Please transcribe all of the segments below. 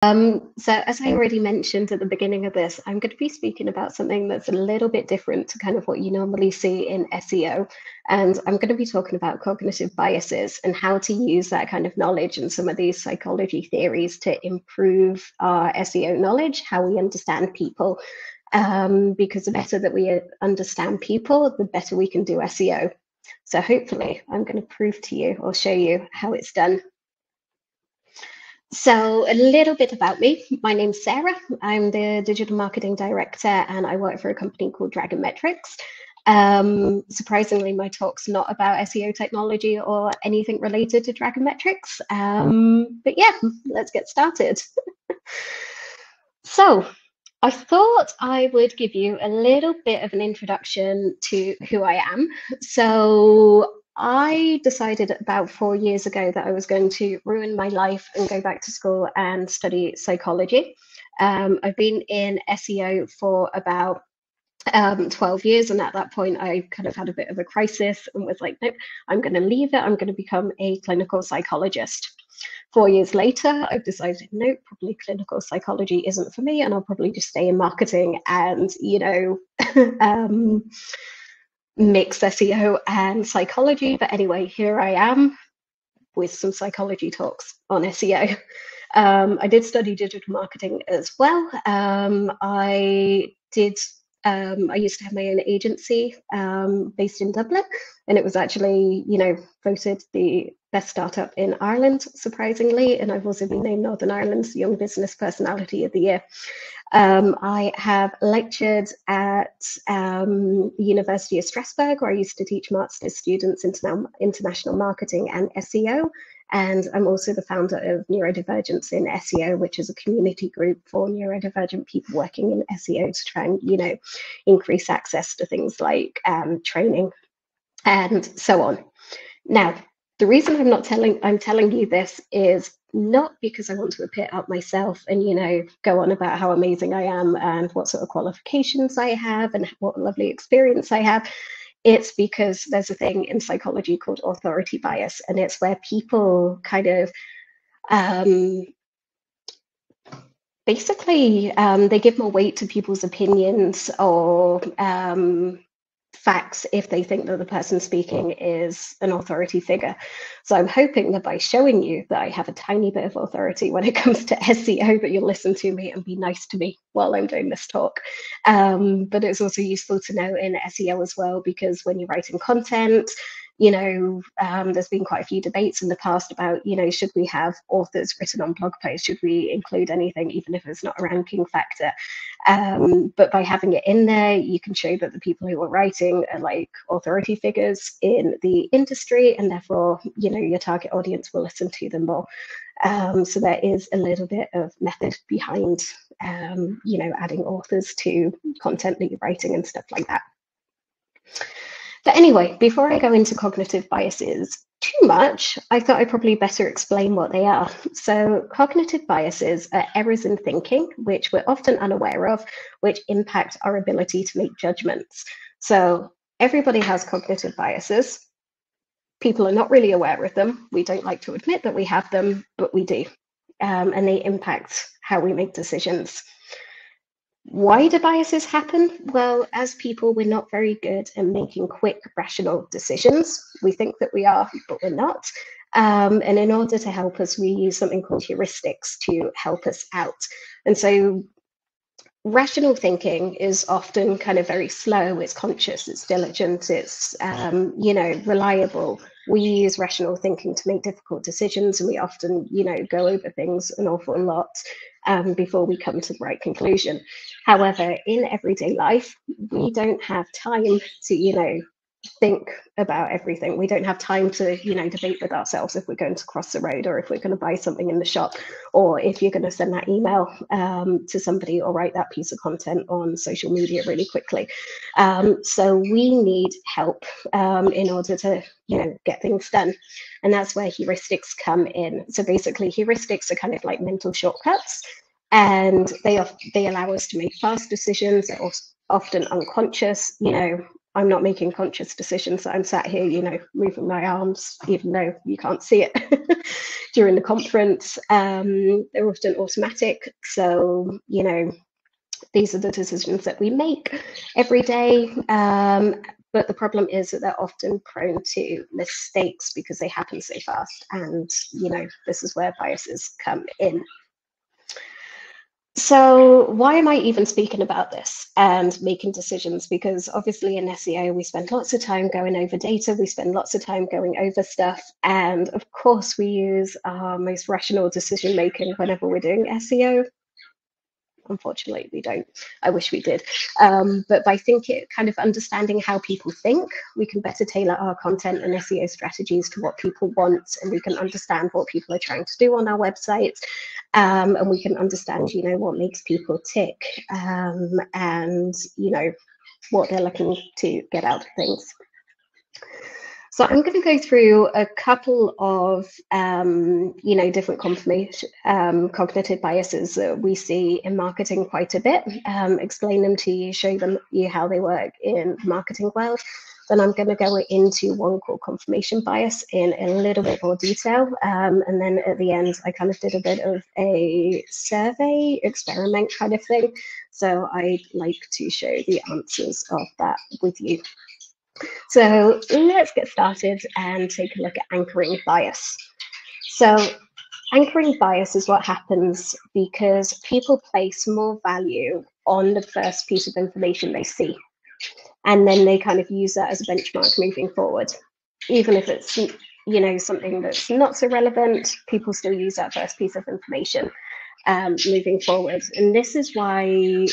So as I already mentioned at the beginning of this, I'm going to be speaking about something that's a little bit different to kind of what you normally see in SEO. And I'm going to be talking about cognitive biases and how to use that kind of knowledge and some of these psychology theories to improve our SEO knowledge, how we understand people. Because the better that we understand people, the better we can do SEO. So hopefully I'm going to prove to you or show you how it's done. So a little bit about me. My name's Sarah. I'm the digital marketing director and I work for a company called Dragon Metrics. Surprisingly, my talk's not about SEO technology or anything related to Dragon Metrics. But yeah, let's get started. So I thought I would give you a little bit of an introduction to who I am. So I decided about 4 years ago that I was going to ruin my life and go back to school and study psychology. I've been in SEO for about 12 years, and at that point I kind of had a bit of a crisis and was like, nope, I'm going to leave it. I'm going to become a clinical psychologist. 4 years later, I've decided, nope, probably clinical psychology isn't for me, and I'll probably just stay in marketing and, mix SEO and psychology. But anyway, here I am with some psychology talks on SEO. I did study digital marketing as well. I used to have my own agency based in Dublin, and it was actually, voted the best startup in Ireland, surprisingly. And I've also been named Northern Ireland's Young Business Personality of the Year. I have lectured at University of Strasbourg, where I used to teach master's students international marketing and SEO. And I'm also the founder of Neurodivergence in SEO, which is a community group for neurodivergent people working in SEO to try and, increase access to things like training and so on. Now, the reason I'm telling you this is not because I want to appear up myself and, go on about how amazing I am and what sort of qualifications I have and what lovely experience I have. It's because there's a thing in psychology called authority bias, and it's where people kind of basically they give more weight to people's opinions or facts if they think that the person speaking is an authority figure. So I'm hoping that by showing you that I have a tiny bit of authority when it comes to SEO, that you'll listen to me and be nice to me while I'm doing this talk. But it's also useful to know in SEO as well, because when you're writing content, there's been quite a few debates in the past about, should we have authors written on blog posts? Should we include anything, even if it's not a ranking factor? But by having it in there, you can show that the people who are writing are like authority figures in the industry, and therefore, your target audience will listen to them more. So there is a little bit of method behind, adding authors to content that you're writing and stuff like that. But anyway, before I go into cognitive biases too much, I thought I'd probably better explain what they are. So cognitive biases are errors in thinking, which we're often unaware of, which impact our ability to make judgments. So everybody has cognitive biases. People are not really aware of them. We don't like to admit that we have them, but we do. And they impact how we make decisions. Why do biases happen? Well, as people, we're not very good at making quick, rational decisions. We think that we are, but we're not. And in order to help us, we use something called heuristics to help us out. And so rational thinking is often kind of very slow, it's conscious, it's diligent, it's, reliable. We use rational thinking to make difficult decisions, and we often, go over things an awful lot before we come to the right conclusion. However, in everyday life, we don't have time to, think about everything. We don't have time to, debate with ourselves if we're going to cross the road, or if we're going to buy something in the shop, or if you're going to send that email to somebody or write that piece of content on social media really quickly. So we need help in order to, get things done. And that's where heuristics come in. So basically, heuristics are kind of like mental shortcuts, and they allow us to make fast decisions. They're often unconscious, I'm not making conscious decisions. I'm sat here, you know, moving my arms, even though you can't see it during the conference. They're often automatic. So, you know, these are the decisions that we make every day. But the problem is that they're often prone to mistakes because they happen so fast. And, you know, this is where biases come in. So why am I even speaking about this and making decisions? Because obviously in SEO, we spend lots of time going over data, we spend lots of time going over stuff. And of course, we use our most rational decision making whenever we're doing SEO. Unfortunately, we don't. I wish we did. But by kind of understanding how people think, we can better tailor our content and SEO strategies to what people want, and we can understand what people are trying to do on our websites, and we can understand, you know, what makes people tick, and you know, what they're looking to get out of things. So I'm going to go through a couple of, you know, different cognitive biases that we see in marketing quite a bit, explain them to you, show you how they work in the marketing world. Then I'm going to go into one called confirmation bias in a little bit more detail. And then at the end, I kind of did a bit of a survey experiment kind of thing. So I'd like to show the answers of that with you. So let's get started and take a look at anchoring bias. So anchoring bias is what happens because people place more value on the first piece of information they see. And then they kind of use that as a benchmark moving forward. Even if it's, you know, something that's not so relevant, people still use that first piece of information moving forward. And this is why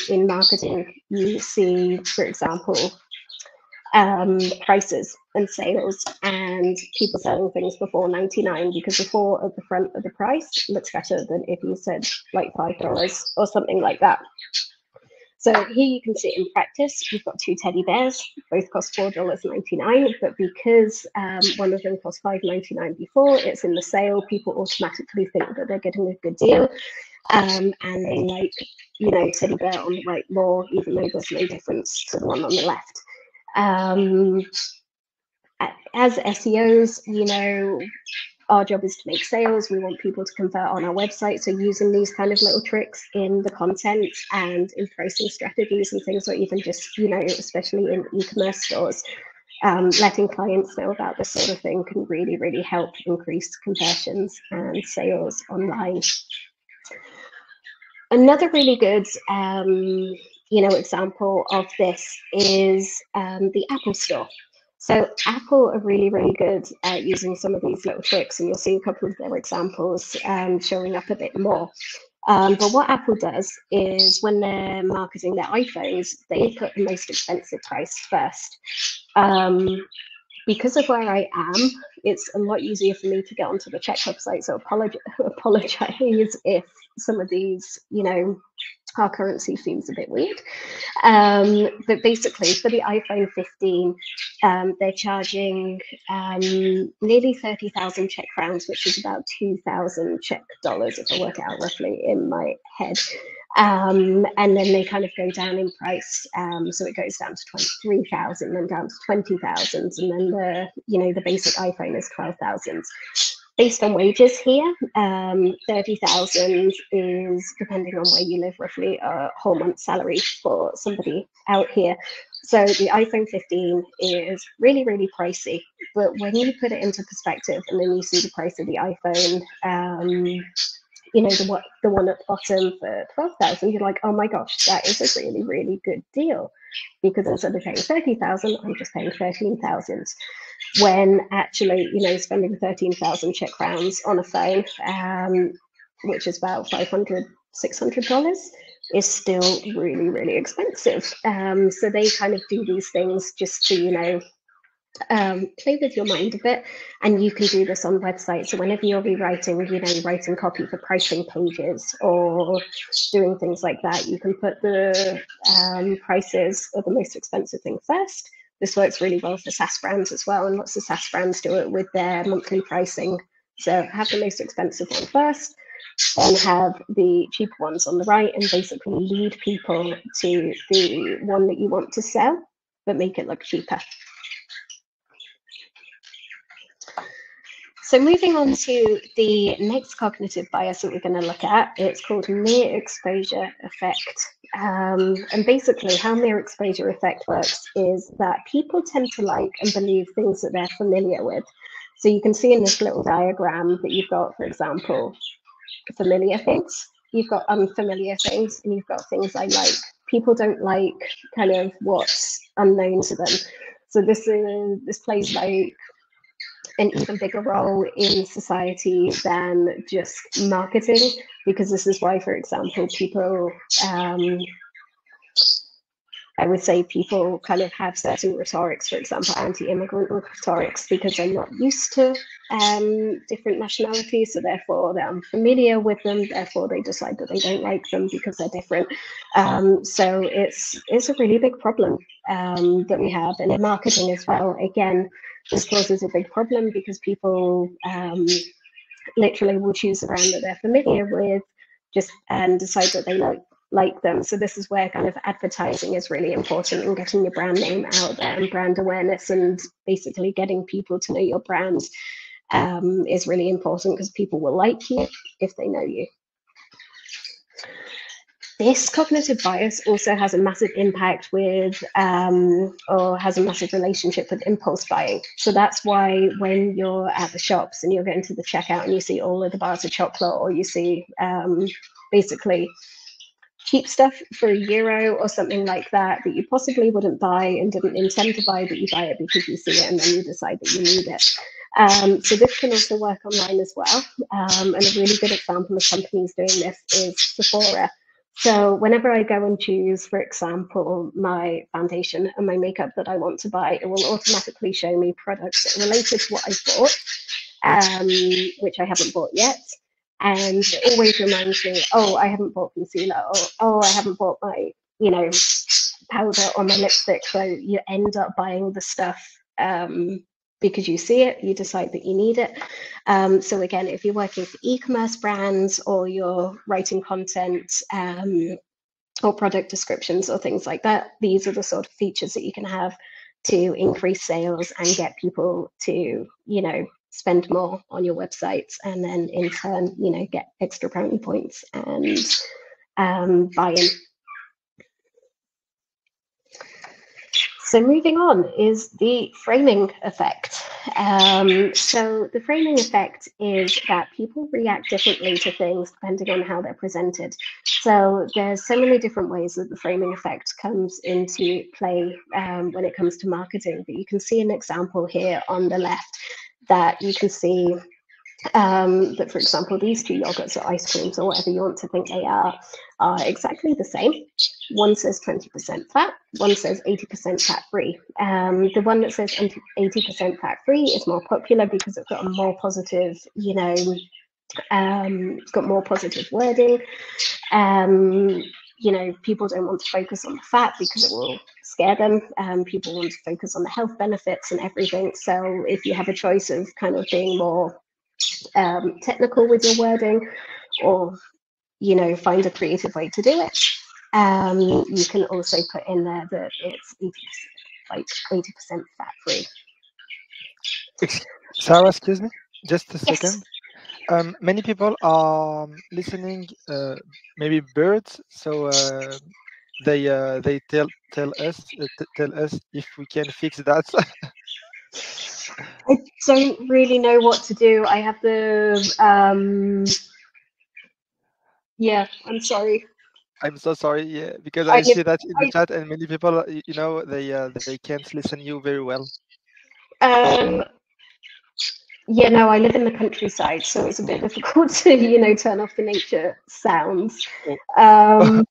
in marketing, you see, for example, prices and sales and people selling things before 99, because the 4 at the front of the price looks better than if you said like $5 or something like that. So here you can see it in practice. You've got 2 teddy bears, both cost $4.99, but because one of them cost $5.99 before, it's in the sale, people automatically think that they're getting a good deal. And they like, you know, teddy bear on the right more, even though there's no difference to the one on the left. As SEOs, you know, our job is to make sales. We want people to convert on our website. So using these kind of little tricks in the content and in pricing strategies and things, or even just, you know, especially in e-commerce stores, letting clients know about this sort of thing can really, really help increase conversions and sales online. Another really good, you know, example of this is the Apple Store. So Apple are really, really good at using some of these little tricks, and you'll see a couple of their examples showing up a bit more. But what Apple does is when they're marketing their iPhones, they put the most expensive price first. Because of where I am, it's a lot easier for me to get onto the checkup site. So apologize if some of these, you know, our currency seems a bit weird. But basically for the iPhone 15, they're charging nearly 30,000 Czech crowns, which is about 2,000 Czech dollars, if I work it out roughly in my head. And then they kind of go down in price. So it goes down to 23,000, then down to 20,000, and then the, you know, the basic iPhone is 12,000. Based on wages here, 30,000 is, depending on where you live, roughly a whole month's salary for somebody out here. So the iPhone 15 is really, really pricey. But when you put it into perspective and then you see the price of the iPhone, you know, the one at the bottom for 12,000, you're like, oh my gosh, that is a really, really good deal. Because instead of paying 30,000, I'm just paying 13,000. When actually, you know, spending 13,000 Czech crowns on a phone, which is about $500, $600, is still really, really expensive. So they kind of do these things just to, you know, play with your mind a bit, and you can do this on websites. So whenever you're rewriting, you know, writing copy for pricing pages or doing things like that, you can put the prices of the most expensive thing first. This works really well for SaaS brands as well, and lots of SaaS brands do it with their monthly pricing. So have the most expensive one first, and have the cheaper ones on the right, and basically lead people to the one that you want to sell. but make it look cheaper. So moving on to the next cognitive bias that we're going to look at, it's called mere exposure effect. And basically how mere exposure effect works is that people tend to like and believe things that they're familiar with. So you can see in this little diagram that you've got, for example, familiar things, you've got unfamiliar things, and you've got things I like. People don't like kind of what's unknown to them. So this plays like an even bigger role in society than just marketing, because this is why, for example, people, I would say people kind of have certain rhetorics, for example, anti-immigrant rhetorics, because they're not used to different nationalities, so therefore they're unfamiliar with them, therefore they decide that they don't like them because they're different. So it's a really big problem that we have, and in marketing as well. Again, this causes a big problem because people literally will choose a brand that they're familiar with just and decide that they like them. So this is where kind of advertising is really important, and getting your brand name out there and brand awareness, and basically getting people to know your brand is really important, because people will like you if they know you. This cognitive bias also has a massive impact with, or has a massive relationship with impulse buying. So that's why when you're at the shops and you're going to the checkout and you see all of the bars of chocolate, or you see basically cheap stuff for €1 or something like that, that you possibly wouldn't buy and didn't intend to buy, but you buy it because you see it and then you decide that you need it. So this can also work online as well. And a really good example of companies doing this is Sephora. So whenever I go and choose, for example, my foundation and my makeup that I want to buy, it will automatically show me products related to what I bought, which I haven't bought yet. And it always reminds me, oh, I haven't bought concealer, or oh, I haven't bought my, powder or my lipstick. So you end up buying the stuff because you see it, you decide that you need it. So again, if you're working for e-commerce brands, or you're writing content or product descriptions or things like that, these are the sort of features that you can have to increase sales and get people to, spend more on your websites, and then in turn, get extra brownie points and buy in. So moving on is the framing effect. So the framing effect is that people react differently to things depending on how they're presented. So there's so many different ways that the framing effect comes into play when it comes to marketing. But you can see an example here on the left, that you can see that, for example, these two yogurts or ice creams, or whatever you want to think they are exactly the same. One says 20% fat, one says 80% fat-free. The one that says 80% fat-free is more popular because it's got a more positive, it's got more positive wording. People don't want to focus on the fat because it will scare them. People want to focus on the health benefits and everything. So if you have a choice of kind of being more technical with your wording, or find a creative way to do it, you can also put in there that it's 80% fat free. Sarah, excuse me, just a Yes. second. Many people are listening, maybe birds, so they tell us if we can fix that. I don't really know what to do. I have the yeah, I'm sorry. I'm so sorry, yeah, because I see that in the chat, and many people, they can't listen you very well. Yeah, no, I live in the countryside, so it's a bit difficult to, turn off the nature sounds. Oh.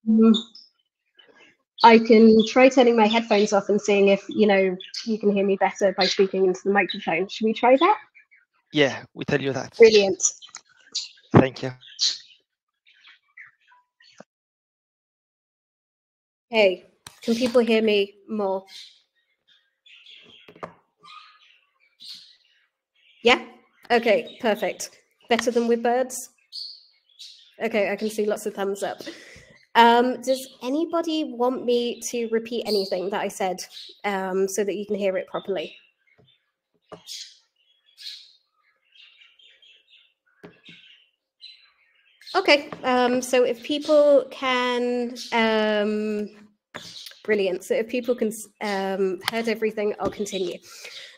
I can try turning my headphones off and seeing if, you can hear me better by speaking into the microphone. Should we try that? Yeah, we tell you that. Brilliant. Thank you. Hey, can people hear me more? Yeah? Okay, perfect. Better than with birds? Okay, I can see lots of thumbs up. Does anybody want me to repeat anything that I said so that you can hear it properly? Okay, so if people can, brilliant. So if people can heard everything, I'll continue.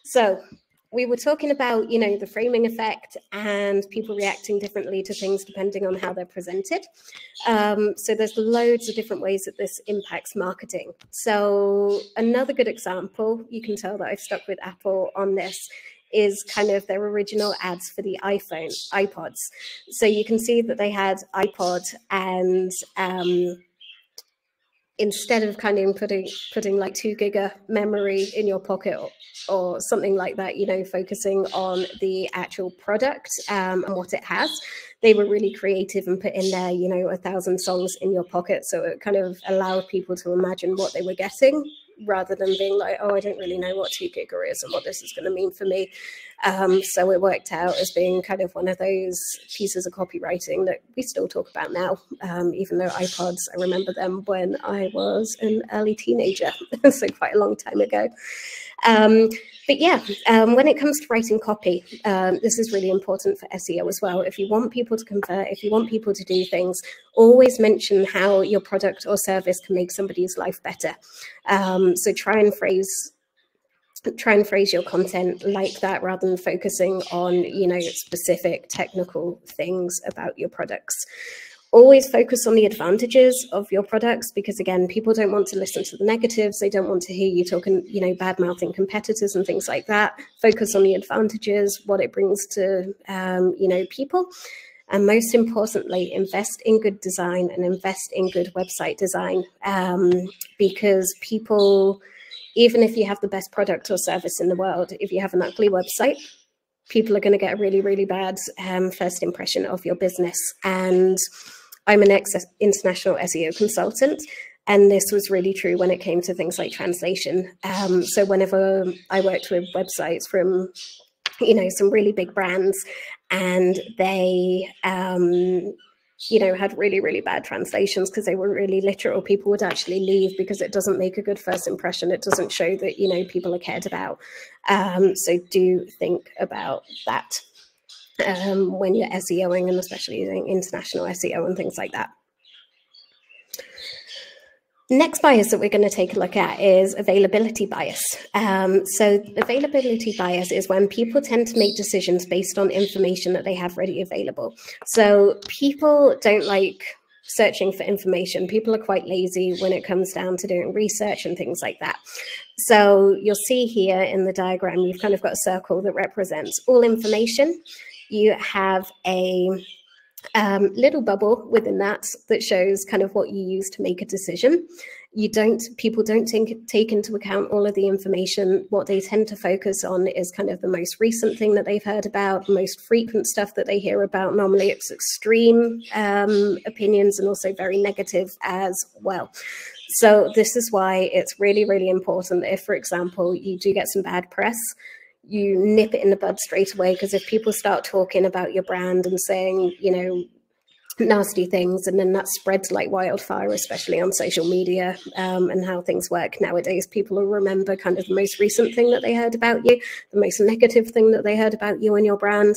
So we were talking about, the framing effect and people reacting differently to things depending on how they're presented. So there's loads of different ways that this impacts marketing. So another good example, you can tell that I've stuck with Apple on this, is kind of their original ads for the iPods. So you can see that they had iPod, and instead of kind of putting like 2 gig memory in your pocket or something like that, focusing on the actual product and what it has, they were really creative and put in there, 1,000 songs in your pocket. So it kind of allowed people to imagine what they were getting, rather than being like, oh, I don't really know what 2 gig is and what this is going to mean for me. So it worked out as being kind of one of those pieces of copywriting that we still talk about now, even though iPods, I remember them when I was an early teenager, so quite a long time ago. But yeah, when it comes to writing copy, this is really important for SEO as well. If you want people to convert, if you want people to do things, always mention how your product or service can make somebody's life better. So try and phrase your content like that, rather than focusing on, specific technical things about your products. Always focus on the advantages of your products, because again, people don't want to listen to the negatives. They don't want to hear you talking, bad-mouthing competitors and things like that. Focus on the advantages, what it brings to, people. And most importantly, invest in good design and invest in good website design, because people, even if you have the best product or service in the world, if you have an ugly website, people are going to get a really, really bad first impression of your business. And I'm an international SEO consultant, and this was really true when it came to things like translation. So whenever I worked with websites from, some really big brands, and they, had really, really bad translations because they were really literal, people would actually leave because it doesn't make a good first impression. It doesn't show that, people are cared about. So do think about that when you're SEOing, and especially using international SEO and things like that. Next bias that we're going to take a look at is availability bias. So availability bias is when people tend to make decisions based on information that they have ready available. So people don't like searching for information. People are quite lazy when it comes down to doing research and things like that. So you'll see here in the diagram, you've kind of got a circle that represents all information. You have a little bubble within that shows kind of what you use to make a decision. People don't take into account all of the information. What they tend to focus on is kind of the most recent thing that they've heard about, most frequent stuff that they hear about. Normally it's extreme opinions, and also very negative as well. So this is why it's really, really important that if, for example, you do get some bad press, you nip it in the bud straight away. Because if people start talking about your brand and saying, nasty things, and then that spreads like wildfire, especially on social media, and how things work nowadays, people will remember kind of the most recent thing that they heard about you, the most negative thing that they heard about you and your brand.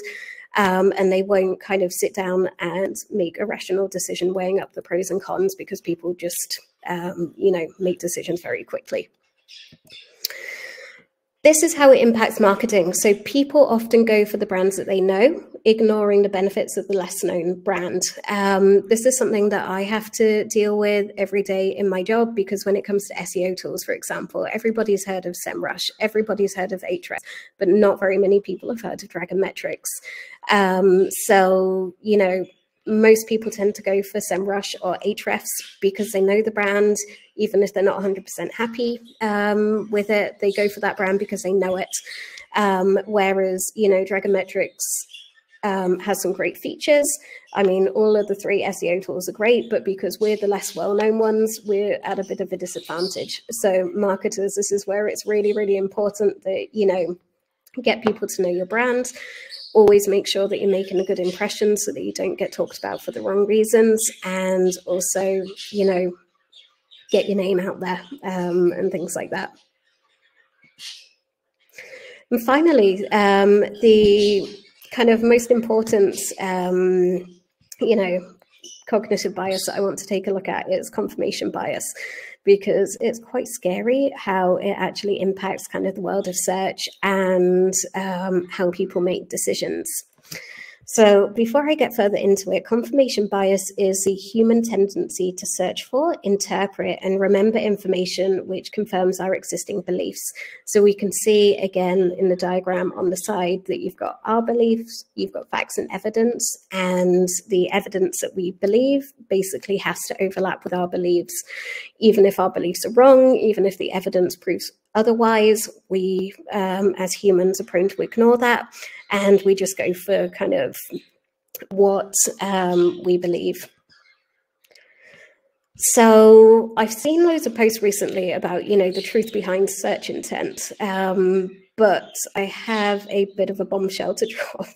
And they won't kind of sit down and make a rational decision weighing up the pros and cons, because people just, make decisions very quickly. This is how it impacts marketing. So people often go for the brands that they know, ignoring the benefits of the less known brand. This is something that I have to deal with every day in my job, because when it comes to SEO tools, for example, everybody's heard of SEMrush, everybody's heard of Ahrefs, but not very many people have heard of Dragonmetrics. So, most people tend to go for SEMrush or Ahrefs because they know the brand. Even if they're not 100% happy with it, they go for that brand because they know it. Whereas, Dragonmetrics has some great features. I mean, all of the 3 SEO tools are great, but because we're the less well-known ones, we're at a bit of a disadvantage. So marketers, this is where it's really, really important that, get people to know your brand. always make sure that you're making a good impression so that you don't get talked about for the wrong reasons, and also, you know, get your name out there, and things like that. And finally, the kind of most important, you know, cognitive bias that I want to take a look at is confirmation bias, because it's quite scary how it actually impacts kind of the world of search and how people make decisions. So before I get further into it, confirmation bias is the human tendency to search for, interpret, and remember information which confirms our existing beliefs. So we can see again in the diagram on the side that you've got our beliefs, you've got facts and evidence, and the evidence that we believe basically has to overlap with our beliefs. Even if our beliefs are wrong, even if the evidence proves otherwise, we as humans are prone to ignore that, and we just go for kind of what we believe. So I've seen loads of posts recently about, you know, the truth behind search intent, but I have a bit of a bombshell to drop.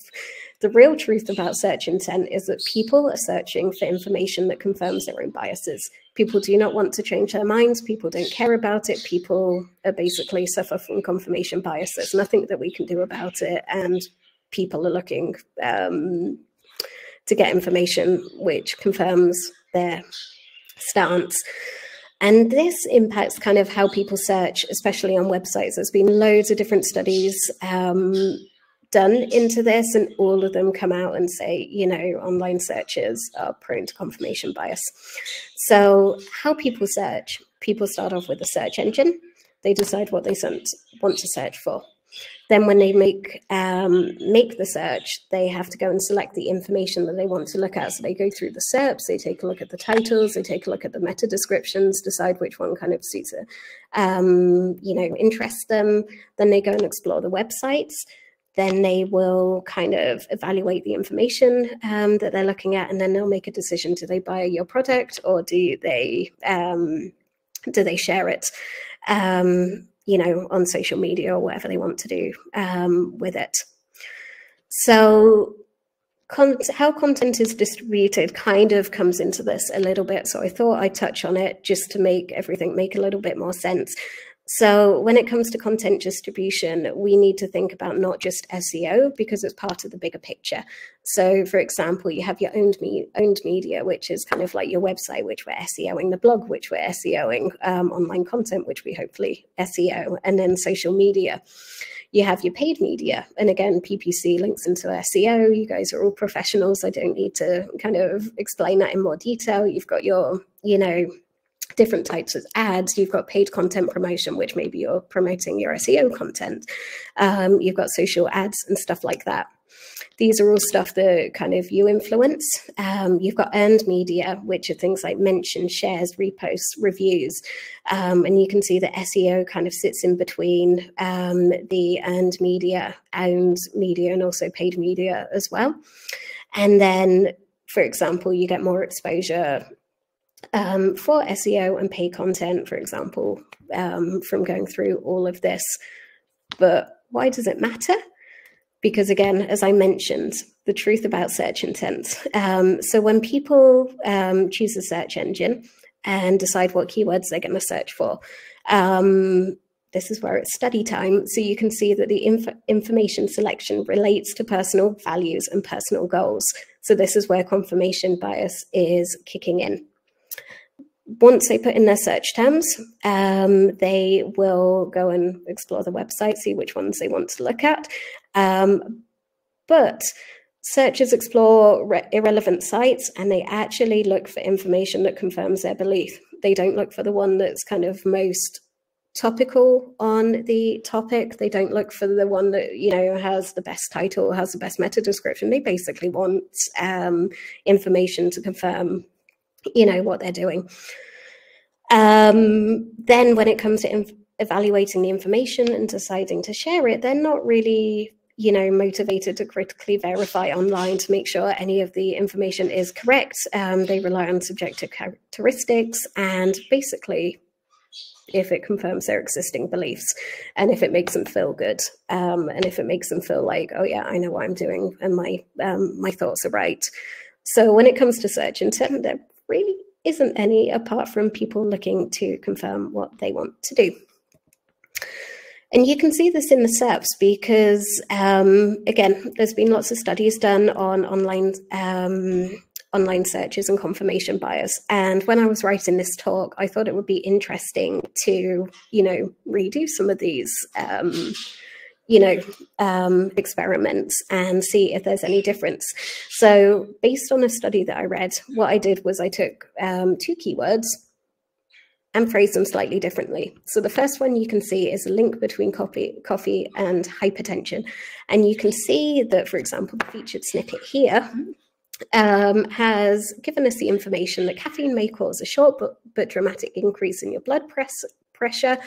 The real truth about search intent is that people are searching for information that confirms their own biases. People do not want to change their minds. People don't care about it. People are basically suffer from confirmation bias. There's nothing that we can do about it. And people are looking to get information which confirms their stance. And this impacts kind of how people search, especially on websites. There's been loads of different studies done into this, and all of them come out and say, you know, online searches are prone to confirmation bias. So how people search, people start off with a search engine. They decide what they want to search for. Then when they make the search, they have to go and select the information that they want to look at. So they go through the SERPs, they take a look at the titles, they take a look at the meta descriptions, decide which one kind of suits it, you know, interests them. Then they go and explore the websites. Then they will kind of evaluate the information that they're looking at, and then they'll make a decision. Do they buy your product, or do they share it, you know, on social media or whatever they want to do with it? So how content is distributed kind of comes into this a little bit. So I thought I'd touch on it just to make everything make a little bit more sense. So when it comes to content distribution, we need to think about not just SEO, because it's part of the bigger picture. So for example, you have your owned media, which is kind of like your website, which we're SEOing, the blog, which we're SEOing, online content, which we hopefully SEO, and then social media. You have your paid media, and again, PPC links into SEO. You guys are all professionals. I don't need to kind of explain that in more detail. You've got your, you know, different types of ads. You've got paid content promotion, which maybe you're promoting your SEO content. You've got social ads and stuff like that. These are all stuff that kind of you influence. You've got earned media, which are things like mentions, shares, reposts, reviews. And you can see that SEO kind of sits in between the earned media, and also paid media as well. And then, for example, you get more exposure for SEO and paid content, for example, from going through all of this. But why does it matter? Because again, as I mentioned, the truth about search intent. So when people choose a search engine and decide what keywords they're going to search for, this is where it's study time. So you can see that the information selection relates to personal values and personal goals. So this is where confirmation bias is kicking in. Once they put in their search terms, they will go and explore the website, see which ones they want to look at. But searchers explore irrelevant sites, and they actually look for information that confirms their belief. They don't look for the one that's kind of most topical on the topic. They don't look for the one that, you know, has the best title, has the best meta description. They basically want information to confirm, you know, what they're doing. Then when it comes to evaluating the information and deciding to share it, they're not really, you know, motivated to critically verify online to make sure any of the information is correct. They rely on subjective characteristics, and basically if it confirms their existing beliefs, and if it makes them feel good, and if it makes them feel like, oh yeah, I know what I'm doing, and my thoughts are right. So when it comes to search intent, there really isn't any apart from people looking to confirm what they want to do. And you can see this in the SERPs because, again, there's been lots of studies done on online searches and confirmation bias. And when I was writing this talk, I thought it would be interesting to, redo some of these, experiments and see if there's any difference. So based on a study that I read, what I did was I took 2 keywords and phrase them slightly differently. So the first one you can see is a link between coffee and hypertension. And you can see that, for example, the featured snippet here has given us the information that caffeine may cause a short but dramatic increase in your blood pressure,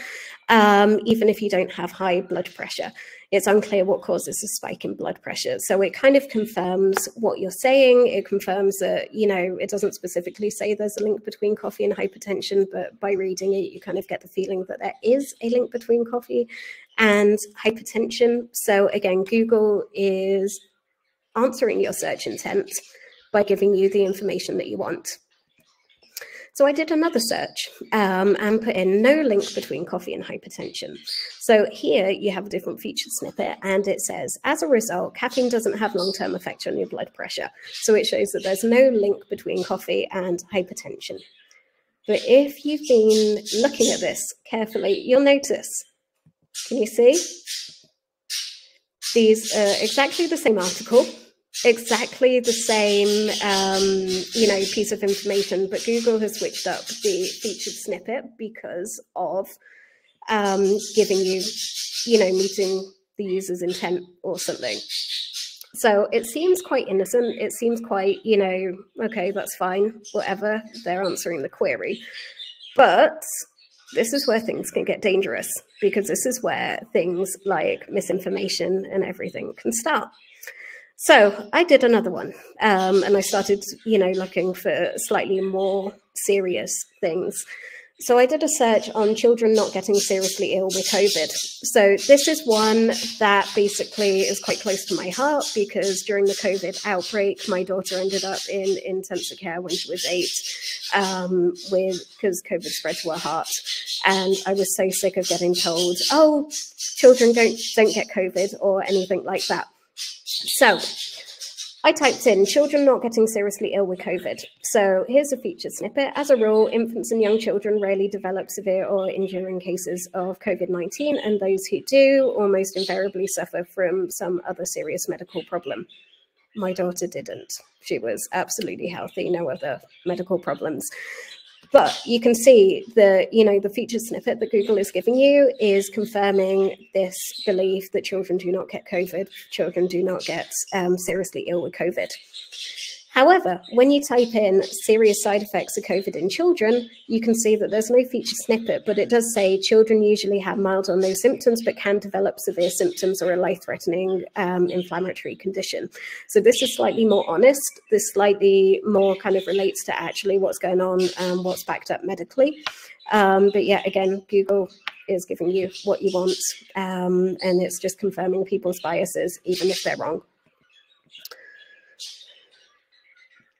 even if you don't have high blood pressure. It's unclear what causes a spike in blood pressure. So it kind of confirms what you're saying. It confirms that, it doesn't specifically say there's a link between coffee and hypertension, but by reading it, you kind of get the feeling that there is a link between coffee and hypertension. So again, Google is answering your search intent by giving you the information that you want. So I did another search and put in no link between coffee and hypertension. So here you have a different featured snippet and it says, as a result, caffeine doesn't have long-term effect on your blood pressure. So it shows that there's no link between coffee and hypertension. But if you've been looking at this carefully, you'll notice, can you see? These are exactly the same article, exactly the same, piece of information, but Google has switched up the featured snippet because of giving you, meeting the user's intent or something. So it seems quite innocent. It seems quite, okay, that's fine, whatever, they're answering the query. But this is where things can get dangerous, because this is where things like misinformation and everything can start. So I did another one and I started, looking for slightly more serious things. So I did a search on children not getting seriously ill with COVID. So this is one that basically is quite close to my heart, because during the COVID outbreak, my daughter ended up in intensive care when she was 8 because COVID spread to her heart. And I was so sick of getting told, oh, children don't get COVID or anything like that. So I typed in children not getting seriously ill with COVID. So here's a featured snippet. As a rule, infants and young children rarely develop severe or enduring cases of COVID-19, and those who do almost invariably suffer from some other serious medical problem. My daughter didn't. She was absolutely healthy, no other medical problems. But you can see the featured snippet that Google is giving you is confirming this belief that children do not get COVID, children do not get seriously ill with COVID. However, when you type in serious side effects of COVID in children, you can see that there's no featured snippet, but it does say children usually have mild or no symptoms, but can develop severe symptoms or a life-threatening inflammatory condition. So this is slightly more honest. This slightly more kind of relates to actually what's going on and what's backed up medically. But yeah, again, Google is giving you what you want, and it's just confirming people's biases, even if they're wrong.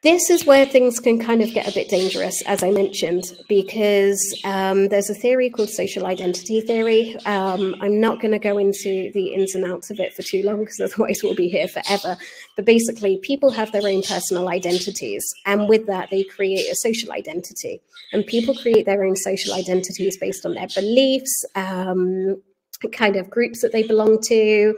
This is where things can kind of get a bit dangerous, as I mentioned, because there's a theory called social identity theory. I'm not going to go into the ins and outs of it for too long, because otherwise we'll be here forever. But basically, people have their own personal identities, and with that, they create a social identity. And people create their own social identities based on their beliefs, kind of groups that they belong to.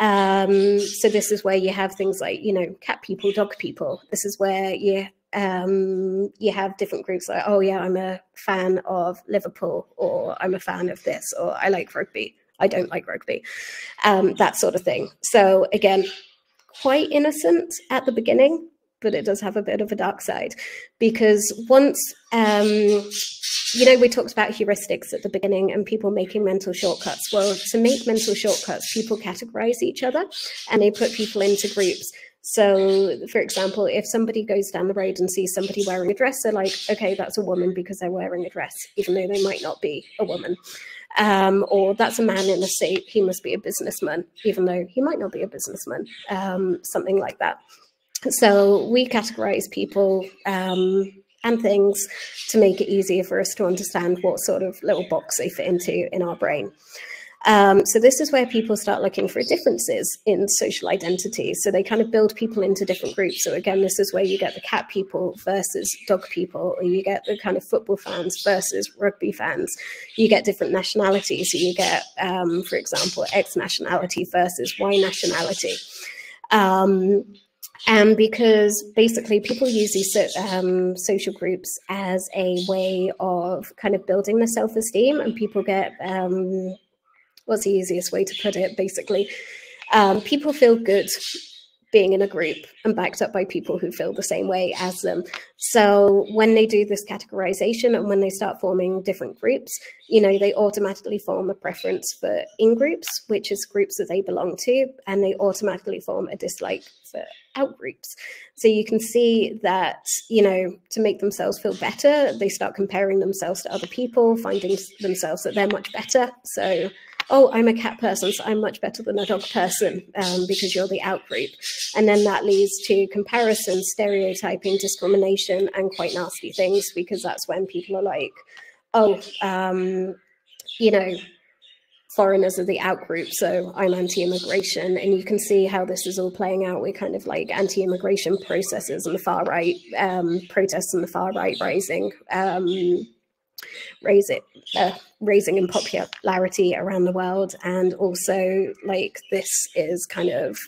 So this is where you have things like, cat people, dog people. This is where you have different groups like, oh yeah, I'm a fan of Liverpool, or I'm a fan of this, or I like rugby, I don't like rugby, that sort of thing. So again, quite innocent at the beginning, but it does have a bit of a dark side, because once you know, we talked about heuristics at the beginning and people making mental shortcuts. Well, to make mental shortcuts, people categorize each other and they put people into groups. So, for example, if somebody goes down the road and sees somebody wearing a dress, they're like, okay, that's a woman because they're wearing a dress, even though they might not be a woman. Or that's a man in a suit, he must be a businessman, even though he might not be a businessman, something like that. So we categorize people and things to make it easier for us to understand what sort of little box they fit into in our brain. So this is where people start looking for differences in social identity. So they kind of build people into different groups. So again, this is where you get the cat people versus dog people, or you get the kind of football fans versus rugby fans. You get different nationalities. So you get, for example, X nationality versus Y nationality. And because basically people use these social groups as a way of kind of building their self-esteem, and people get, what's the easiest way to put it? Basically, people feel good being in a group and backed up by people who feel the same way as them. So when they do this categorization and when they start forming different groups, you know, they automatically form a preference for in-groups, which is groups that they belong to, and they automatically form a dislike for out-groups. So you can see that, you know, to make themselves feel better, they start comparing themselves to other people, finding themselves that they're much better. So, oh, I'm a cat person, so I'm much better than a dog person because you're the out group. And then that leads to comparison, stereotyping, discrimination, and quite nasty things, because that's when people are like, oh, you know, foreigners are the out group, so I'm anti-immigration. And you can see how this is all playing out with kind of like anti-immigration processes and the far right protests and the far right raising in popularity around the world. And also, like, this is kind of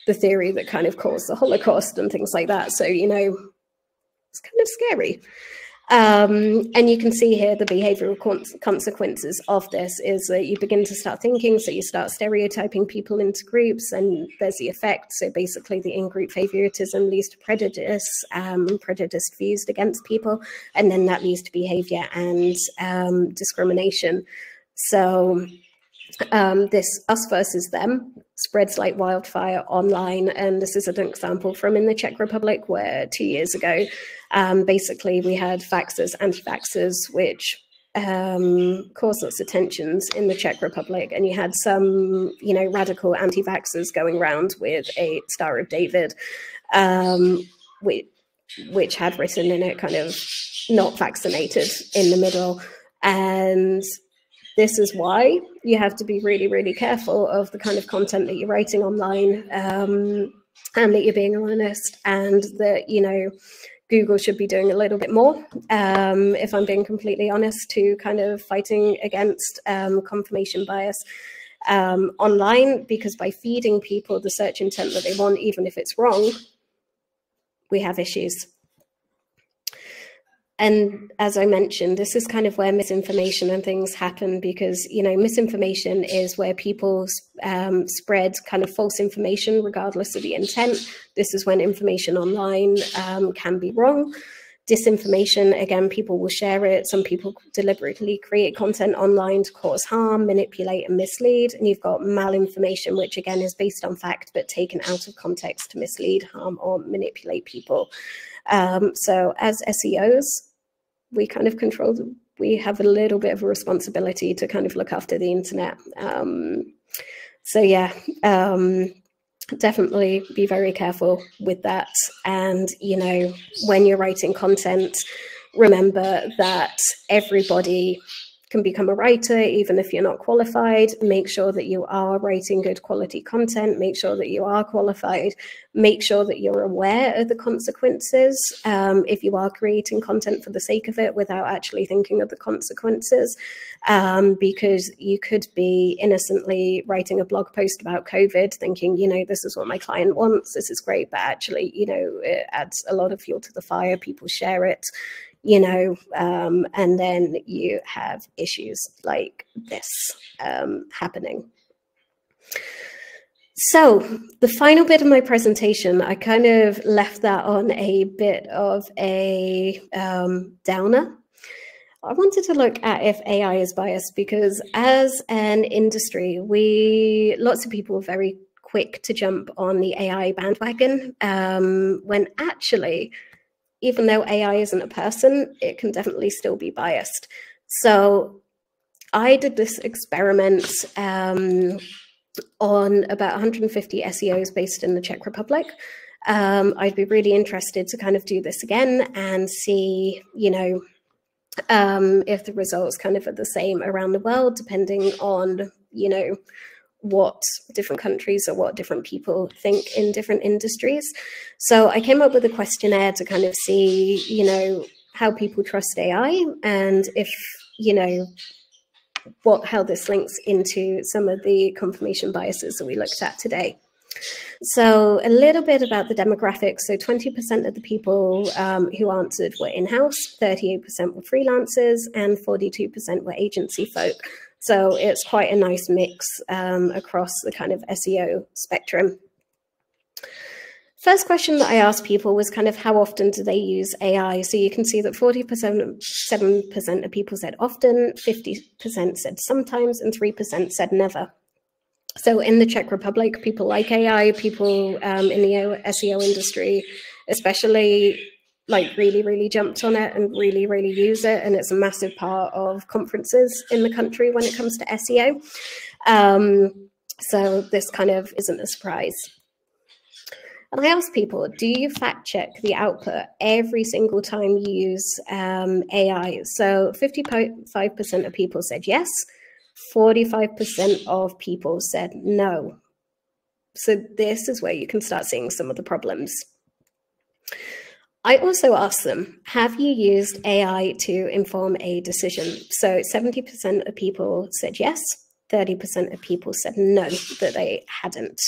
the theory that kind of caused the Holocaust and things like that. So, you know, it's kind of scary. And you can see here the behavioral consequences of this is that you begin to start thinking, so you start stereotyping people into groups, and there's the effect. So basically the in-group favoritism leads to prejudice, prejudiced views against people, and then that leads to behavior and discrimination. So this us versus them spreads like wildfire online. And this is an example from in the Czech Republic, where 2 years ago, basically we had vaxxers, anti-vaxxers, which caused lots of tensions in the Czech Republic. And you had some, you know, radical anti-vaxxers going around with a Star of David, which had written in it kind of not vaccinated in the middle. And this is why you have to be really, really careful of the kind of content that you're writing online, and that you're being honest, and that, you know, Google should be doing a little bit more, if I'm being completely honest, to kind of fighting against confirmation bias online, because by feeding people the search intent that they want, even if it's wrong, we have issues. And as I mentioned, this is kind of where misinformation and things happen, because, you know, misinformation is where people spread kind of false information regardless of the intent. This is when information online can be wrong. Disinformation, again, people will share it. Some people deliberately create content online to cause harm, manipulate and mislead. And you've got malinformation, which again is based on fact, but taken out of context to mislead, harm or manipulate people. So as SEOs, we kind of we have a little bit of a responsibility to kind of look after the internet. So yeah, definitely be very careful with that. And, you know, when you're writing content, remember that everybody can become a writer, even if you're not qualified. Make sure that you are writing good quality content. Make sure that you are qualified. Make sure that you're aware of the consequences if you are creating content for the sake of it without actually thinking of the consequences, because you could be innocently writing a blog post about COVID thinking, you know, this is what my client wants, this is great, but actually, you know, it adds a lot of fuel to the fire. People share it, you know, and then you have issues like this happening. So the final bit of my presentation, I kind of left that on a bit of a downer. I wanted to look at if AI is biased, because as an industry, lots of people are very quick to jump on the AI bandwagon, when actually, even though AI isn't a person, it can definitely still be biased. So I did this experiment on about 150 SEOs based in the Czech Republic. I'd be really interested to kind of do this again and see, if the results kind of are the same around the world, depending on, what different countries or what different people think in different industries. So I came up with a questionnaire to kind of see, how people trust AI, and if, how this links into some of the confirmation biases that we looked at today. So a little bit about the demographics. So 20% of the people who answered were in-house, 38% were freelancers, and 42% were agency folk. So it's quite a nice mix across the kind of SEO spectrum. First question that I asked people was kind of how often do they use AI? So you can see that 47% of people said often, 50% said sometimes, and 3% said never. So in the Czech Republic, people like AI, people in the SEO industry, especially, like really, really jumped on it and really, really use it. And it's a massive part of conferences in the country when it comes to SEO. So this kind of isn't a surprise. And I asked people, do you fact check the output every single time you use AI? So 55% of people said yes, 45% of people said no. So this is where you can start seeing some of the problems. I also asked them, have you used AI to inform a decision? So 70% of people said yes, 30% of people said no, that they hadn't.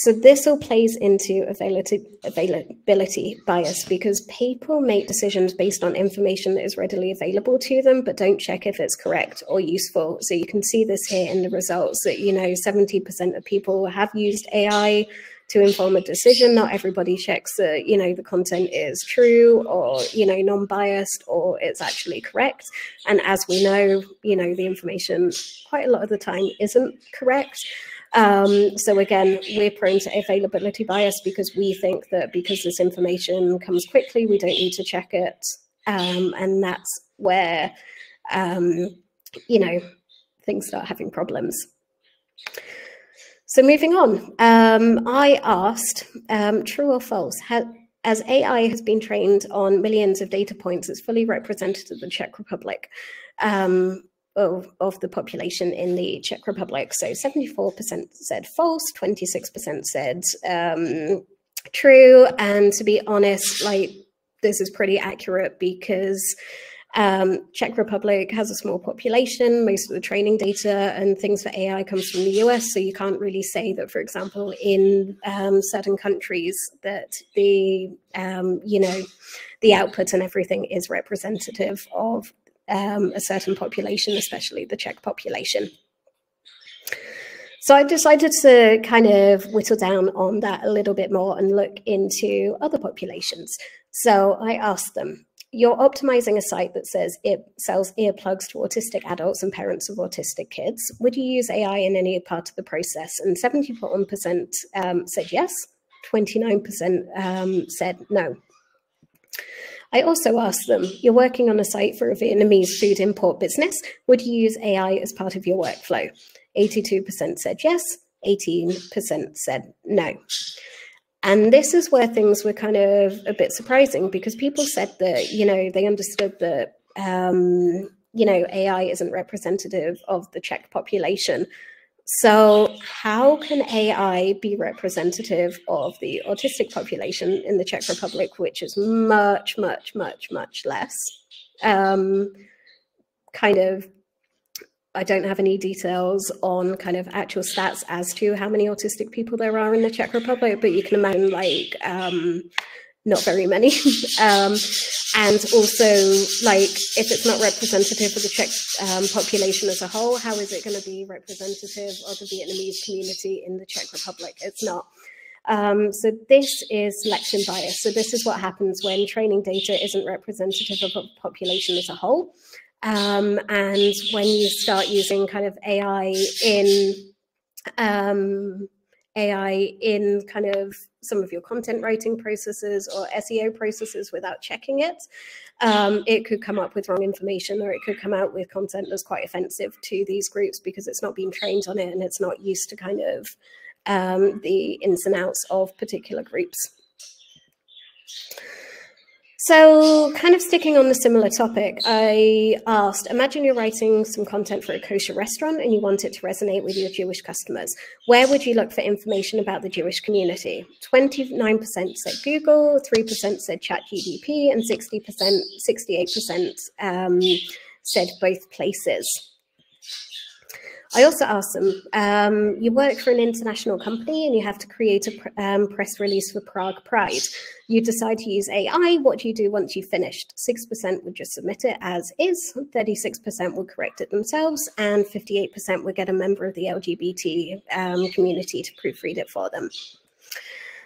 So this all plays into availability bias, because people make decisions based on information that is readily available to them, but don't check if it's correct or useful. So you can see this here in the results that, 70% of people have used AI to inform a decision. Not everybody checks that, the content is true or, non-biased or it's actually correct. And as we know, the information quite a lot of the time isn't correct. So again, we're prone to availability bias because we think that because this information comes quickly, we don't need to check it. And that's where, things start having problems. So moving on, I asked, true or false, as AI has been trained on millions of data points, it's fully represented in the Czech Republic. Of the population in the Czech Republic. So 74% said false, 26% said true. And to be honest, this is pretty accurate because Czech Republic has a small population. Most of the training data and things for AI comes from the US. So you can't really say that, for example, in certain countries that the output and everything is representative of a certain population, especially the Czech population. So I decided to kind of whittle down on that a little bit more and look into other populations. So I asked them, you're optimizing a site that says it sells earplugs to autistic adults and parents of autistic kids. Would you use AI in any part of the process? And 71% said yes, 29% said no. I also asked them, you're working on a site for a Vietnamese food import business. Would you use AI as part of your workflow? 82% said yes, 18% said no. And this is where things were kind of a bit surprising, because people said that, they understood that, AI isn't representative of the Czech population. So how can AI be representative of the autistic population in the Czech Republic, which is much, much, much, much less? I don't have any details on kind of actual stats as to how many autistic people there are in the Czech Republic, but you can imagine not very many. And also, if it's not representative of the Czech population as a whole, how is it going to be representative of the Vietnamese community in the Czech Republic? It's not. So this is selection bias. So this is what happens when training data isn't representative of a population as a whole. And when you start using kind of AI in kind of some of your content writing processes or SEO processes without checking it, it could come up with wrong information, or it could come out with content that's quite offensive to these groups because it's not been trained on it and it's not used to kind of the ins and outs of particular groups. So kind of sticking on the similar topic, I asked, imagine you're writing some content for a kosher restaurant and you want it to resonate with your Jewish customers. Where would you look for information about the Jewish community? 29% said Google, 3% said ChatGPT, and 68% said both places. I also asked them, you work for an international company and you have to create a press release for Prague Pride. You decide to use AI. What do you do once you've finished? 6% would just submit it as is, 36% would correct it themselves, and 58% would get a member of the LGBT community to proofread it for them.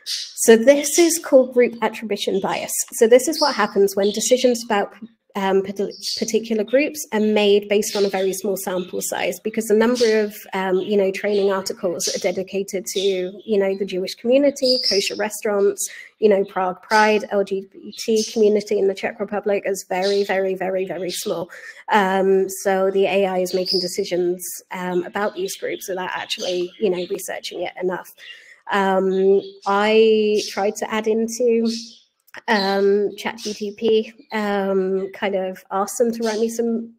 So this is called group attribution bias. So this is what happens when decisions about particular groups are made based on a very small sample size, because a number of training articles are dedicated to the Jewish community, kosher restaurants, Prague Pride, LGBT community in the Czech Republic is very, very, very, very small. So the AI is making decisions about these groups without actually researching it enough. I tried to add into ChatGPT, kind of asked them to write me some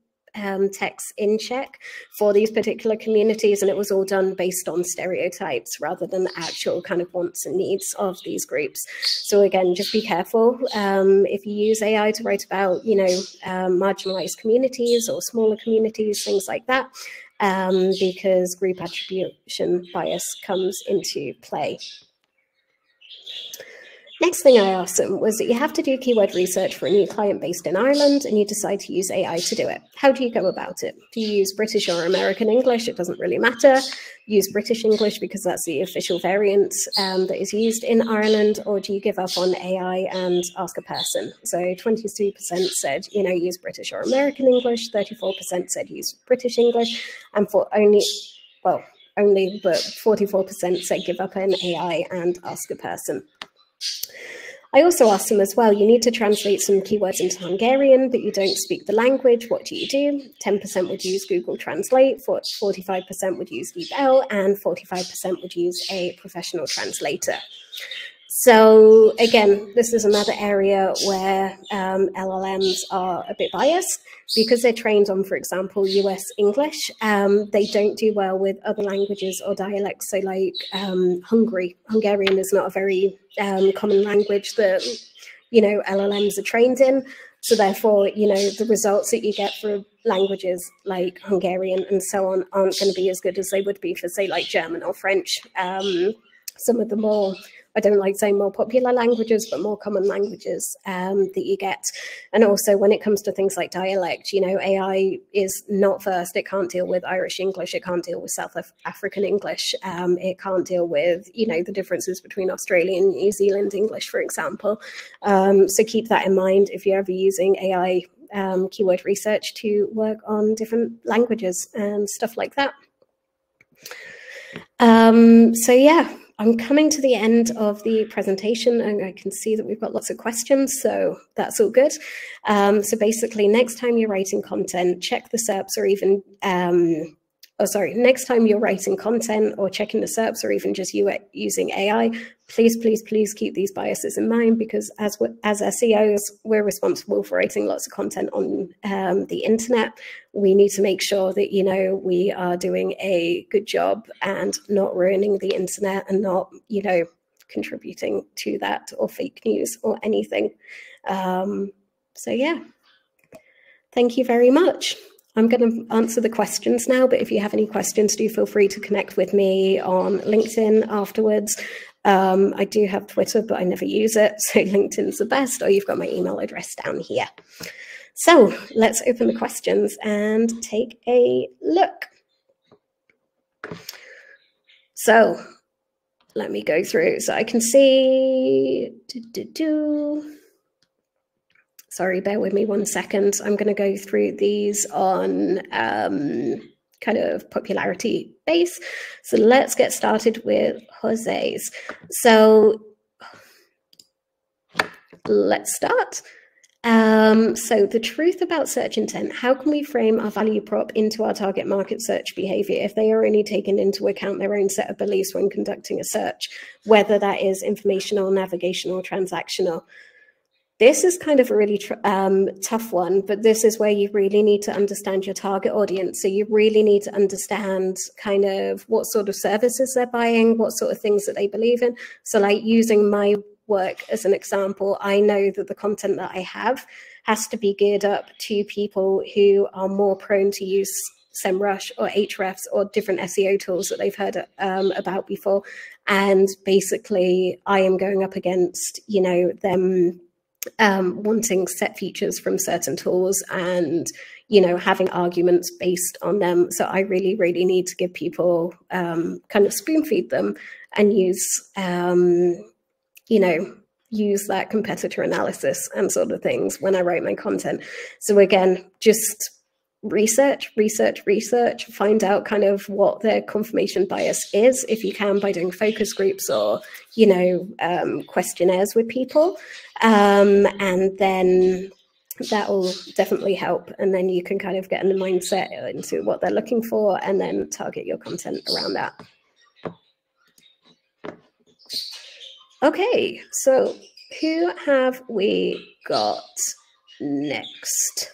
text in Czech for these particular communities, and it was all done based on stereotypes rather than the actual kind of wants and needs of these groups. So again, just be careful if you use AI to write about marginalized communities or smaller communities, things like that, because group attribution bias comes into play. Next thing I asked them was that you have to do keyword research for a new client based in Ireland and you decide to use AI to do it. How do you go about it? Do you use British or American English? It doesn't really matter. Use British English because that's the official variant that is used in Ireland, or do you give up on AI and ask a person? So 22% said, use British or American English, 34% said use British English, and but 44% said give up on AI and ask a person. I also asked them as well, you need to translate some keywords into Hungarian, but you don't speak the language. What do you do? 10% would use Google Translate, 45% would use DeepL, and 45% would use a professional translator. So again, this is another area where LLMs are a bit biased because they're trained on, for example, US English. They don't do well with other languages or dialects. So like Hungarian is not a very common language that, LLMs are trained in. So therefore, the results that you get for languages like Hungarian and so on aren't going to be as good as they would be for, say, like German or French. Some of the more, I don't like saying more popular languages, but more common languages that you get. And also when it comes to things like dialect, AI is not versed. It can't deal with Irish English. It can't deal with South African English. It can't deal with, the differences between Australian and New Zealand English, for example. So keep that in mind if you're ever using AI keyword research to work on different languages and stuff like that. So yeah, I'm coming to the end of the presentation and I can see that we've got lots of questions, so that's all good. So basically, next time you're writing content, check the SERPs or even, next time you're writing content or checking the SERPs or even just using AI, please, please, please keep these biases in mind, because as SEOs, we're responsible for writing lots of content on the internet. We need to make sure that, we are doing a good job and not ruining the internet and not, contributing to that or fake news or anything. So yeah, thank you very much. I'm going to answer the questions now, but if you have any questions, do feel free to connect with me on LinkedIn afterwards. I do have Twitter, but I never use it, so LinkedIn's the best, or you've got my email address down here. So let's open the questions and take a look. So let me go through so I can see. Sorry, bear with me 1 second. I'm going to go through these on kind of popularity base. So let's get started with Jose's. So let's start. So the truth about search intent: how can we frame our value prop into our target market search behavior if they are only taking into account their own set of beliefs when conducting a search, whether that is informational, navigational, transactional? This is kind of a really tough one, but this is where you really need to understand your target audience. So you really need to understand kind of what sort of services they're buying, what sort of things that they believe in. So like using my work as an example, I know that the content that I have has to be geared up to people who are more prone to use SEMrush or Ahrefs or different SEO tools that they've heard about before. And basically I am going up against, you know, them wanting set features from certain tools and, you know, having arguments based on them. So I really, really need to give people kind of spoon feed them and use, you know, use that competitor analysis and sort of things when I write my content. So again, just research, find out kind of what their confirmation bias is, if you can, by doing focus groups or, you know, questionnaires with people. And then that will definitely help. And then you can kind of get in the mindset into what they're looking for and then target your content around that. Okay, so who have we got next?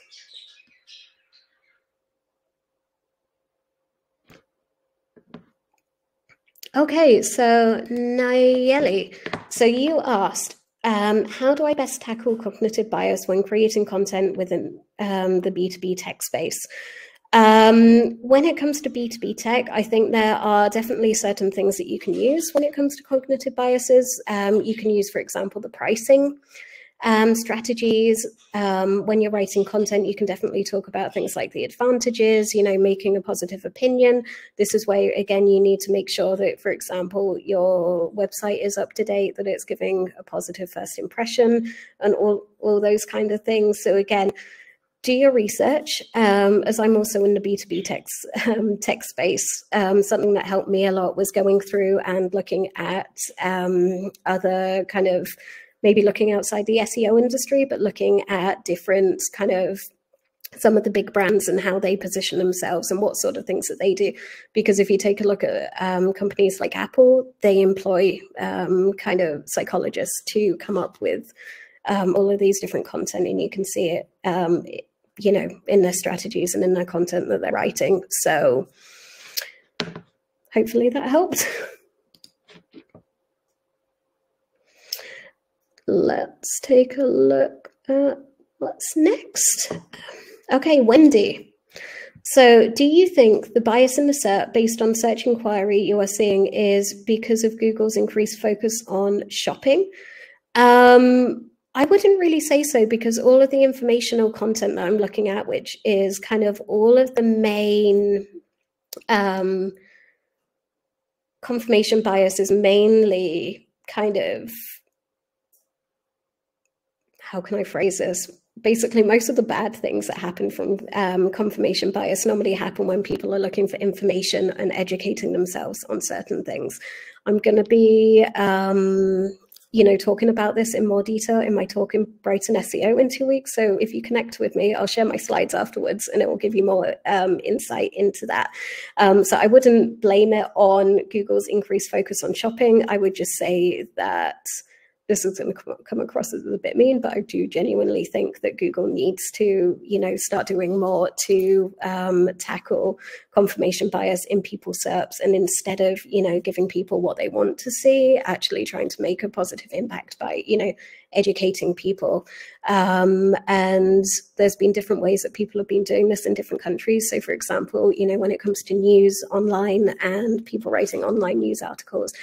Okay, so Nayeli, so you asked, how do I best tackle cognitive bias when creating content within the B2B tech space? When it comes to B2B tech, I think there are definitely certain things that you can use when it comes to cognitive biases. You can use, for example, the pricing strategies. When you're writing content, you can definitely talk about things like the advantages, you know, making a positive opinion. This is where, again, you need to make sure that, for example, your website is up to date, that it's giving a positive first impression and all those kind of things. So again, do your research. As I'm also in the B2B tech space, something that helped me a lot was going through and looking at other kind of, maybe looking outside the SEO industry, but looking at different kind of some of the big brands and how they position themselves and what sort of things that they do. Because if you take a look at companies like Apple, they employ kind of psychologists to come up with all of these different content, and you can see it, you know, in their strategies and in their content that they're writing. So hopefully that helped. Let's take a look at what's next. Okay, Wendy. So do you think the bias in the SERP based on search inquiry you are seeing is because of Google's increased focus on shopping? I wouldn't really say so, because all of the informational content that I'm looking at, which is kind of all of the main confirmation bias, is mainly kind of, how can I phrase this? Basically, most of the bad things that happen from confirmation bias normally happen when people are looking for information and educating themselves on certain things. I'm going to be, you know, talking about this in more detail in my talk in Brighton SEO in 2 weeks. So if you connect with me, I'll share my slides afterwards and it will give you more insight into that. So I wouldn't blame it on Google's increased focus on shopping. I would just say that this is going to come across as a bit mean, but I do genuinely think that Google needs to, you know, start doing more to tackle confirmation bias in people's SERPs, and instead of, you know, giving people what they want to see, actually trying to make a positive impact by, you know, educating people. And there's been different ways that people have been doing this in different countries. So for example, you know, when it comes to news online and people writing online news articles,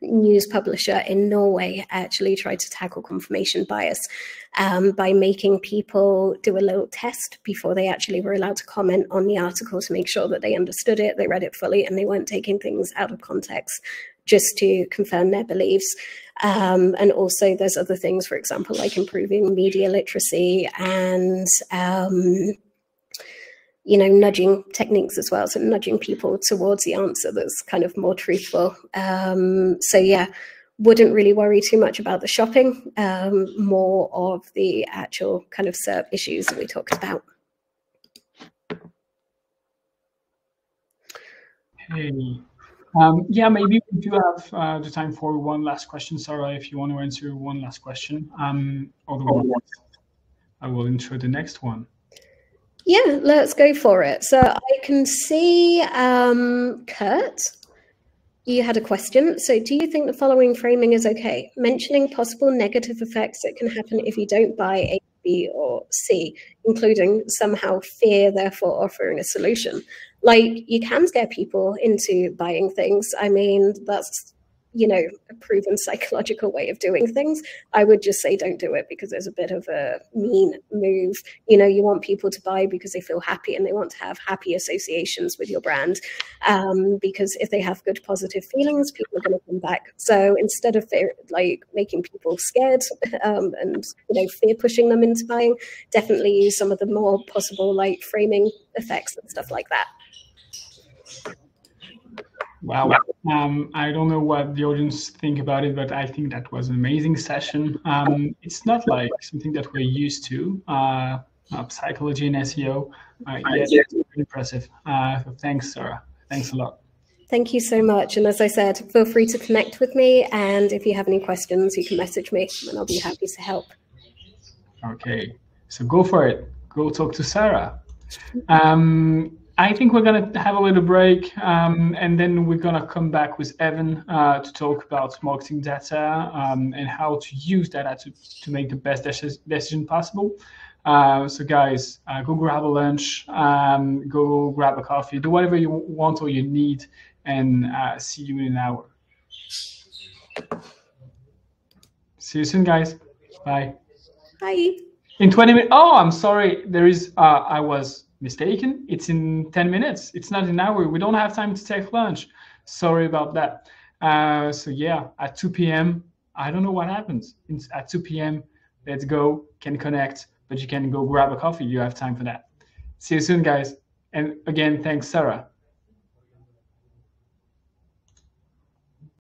news publisher in Norway actually tried to tackle confirmation bias by making people do a little test before they actually were allowed to comment on the article to make sure that they understood it, they read it fully, and they weren't taking things out of context just to confirm their beliefs. And also there's other things, for example, like improving media literacy and nudging techniques as well. So nudging people towards the answer that's kind of more truthful. So yeah, wouldn't really worry too much about the shopping, more of the actual kind of SERP issues that we talked about. Hey, yeah, maybe we do have the time for one last question, Sarah, if you want to answer one last question. Otherwise, I will intro the next one. Yeah, let's go for it. So I can see, Kurt, you had a question. So do you think the following framing is okay? Mentioning possible negative effects that can happen if you don't buy A, B, or C, including somehow fear, therefore offering a solution. Like, you can scare people into buying things. I mean, that's, a proven psychological way of doing things. I would just say don't do it, because there's a bit of a mean move. You want people to buy because they feel happy and they want to have happy associations with your brand. Because if they have good positive feelings, people are going to come back. So instead of making people scared and fear pushing them into buying, definitely use some of the more possible framing effects and stuff like that. Wow. I don't know what the audience think about it, but I think that was an amazing session. It's not like something that we're used to, psychology and SEO. Yes, it's really impressive. So thanks, Sarah. Thanks a lot. Thank you so much. And as I said, feel free to connect with me. And if you have any questions, you can message me and I'll be happy to help. Okay, so go for it. Go talk to Sarah. I think we're going to have a little break, and then we're going to come back with Evan to talk about marketing data and how to use data to make the best decision possible. So guys, go grab a lunch, go grab a coffee, do whatever you want or you need, and see you in an hour. See you soon, guys. Bye. Bye. In 20 minutes. Oh, I'm sorry. There is, I was mistaken. It's in 10 minutes. It's not an hour. We don't have time to take lunch. Sorry about that. So yeah, at 2 p.m., I don't know what happens. At 2 p.m., let's go, can connect, but you can go grab a coffee. You have time for that. See you soon, guys. And again, thanks, Sarah.